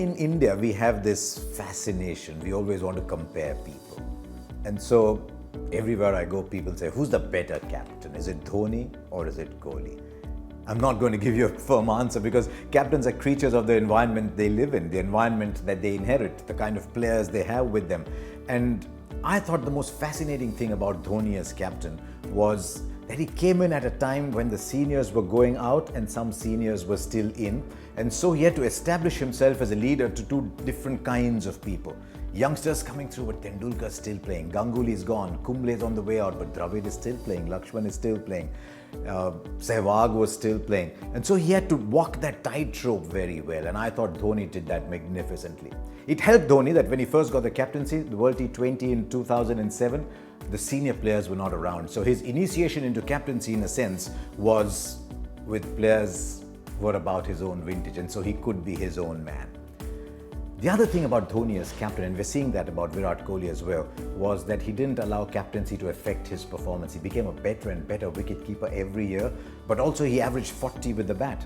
in India, we have this fascination. We always want to compare people. And so everywhere I go, people say, who's the better captain? Is it Dhoni or is it Kohli? I'm not going to give you a firm answer because captains are creatures of the environment they live in, the environment that they inherit, the kind of players they have with them. And I thought the most fascinating thing about Dhoni as captain was that he came in at a time when the seniors were going out and some seniors were still in. And so he had to establish himself as a leader to two different kinds of people. Youngsters coming through, but Tendulkar is still playing. Ganguly is gone. Kumble is on the way out, but Dravid is still playing. Lakshman is still playing. Sehwag was still playing. And so he had to walk that tightrope very well. And I thought Dhoni did that magnificently. It helped Dhoni that when he first got the captaincy, the World T20 in 2007, the senior players were not around. So his initiation into captaincy, in a sense, was with players who were about his own vintage. And so he could be his own man. The other thing about Dhoni as captain, and we're seeing that about Virat Kohli as well, was that he didn't allow captaincy to affect his performance. He became a better and better wicketkeeper every year, but also he averaged 40 with the bat.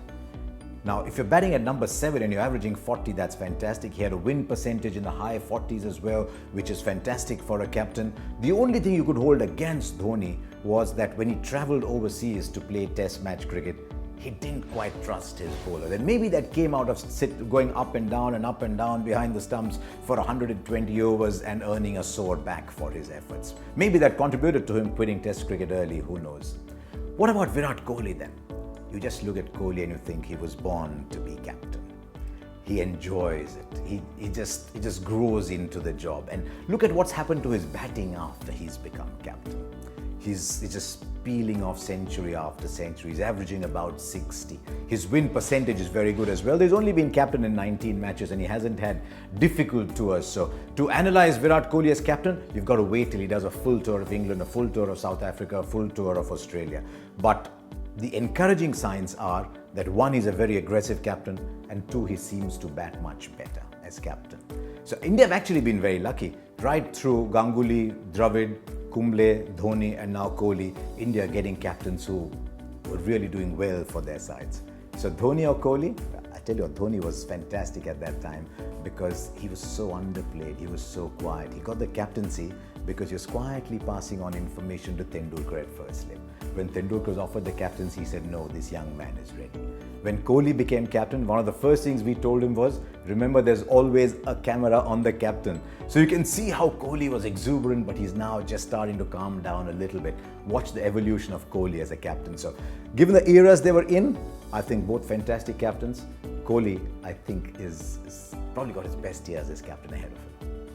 Now, if you're batting at number 7 and you're averaging 40, that's fantastic. He had a win percentage in the high 40s as well, which is fantastic for a captain. The only thing you could hold against Dhoni was that when he travelled overseas to play test match cricket, he didn't quite trust his bowler. And maybe that came out of going up and down behind the stumps for 120 overs and earning a sore back for his efforts. Maybe that contributed to him quitting test cricket early, who knows. What about Virat Kohli then? You just look at Kohli and you think he was born to be captain. He enjoys it. He just grows into the job. And look at what's happened to his batting after he's become captain. He's just peeling off century after century. He's averaging about 60. His win percentage is very good as well. There's only been captain in 19 matches and he hasn't had difficult tours. So to analyze Virat Kohli as captain, you've got to wait till he does a full tour of England, a full tour of South Africa, a full tour of Australia. But the encouraging signs are that 1, he's a very aggressive captain, and 2, he seems to bat much better as captain. So India have actually been very lucky. Right through Ganguly, Dravid, Kumble, Dhoni and now Kohli, India getting captains who were really doing well for their sides. So Dhoni or Kohli? I tell you what, Dhoni was fantastic at that time because he was so underplayed, he was so quiet. He got the captaincy because he was quietly passing on information to Tendulkar at first slip. When Tendulkar was offered the captaincy, he said, no, this young man is ready. When Kohli became captain, one of the first things we told him was, remember there's always a camera on the captain. So you can see how Kohli was exuberant, but he's now just starting to calm down a little bit. Watch the evolution of Kohli as a captain. So given the eras they were in, I think both fantastic captains. Kohli, I think, is probably got his best years as captain ahead of him.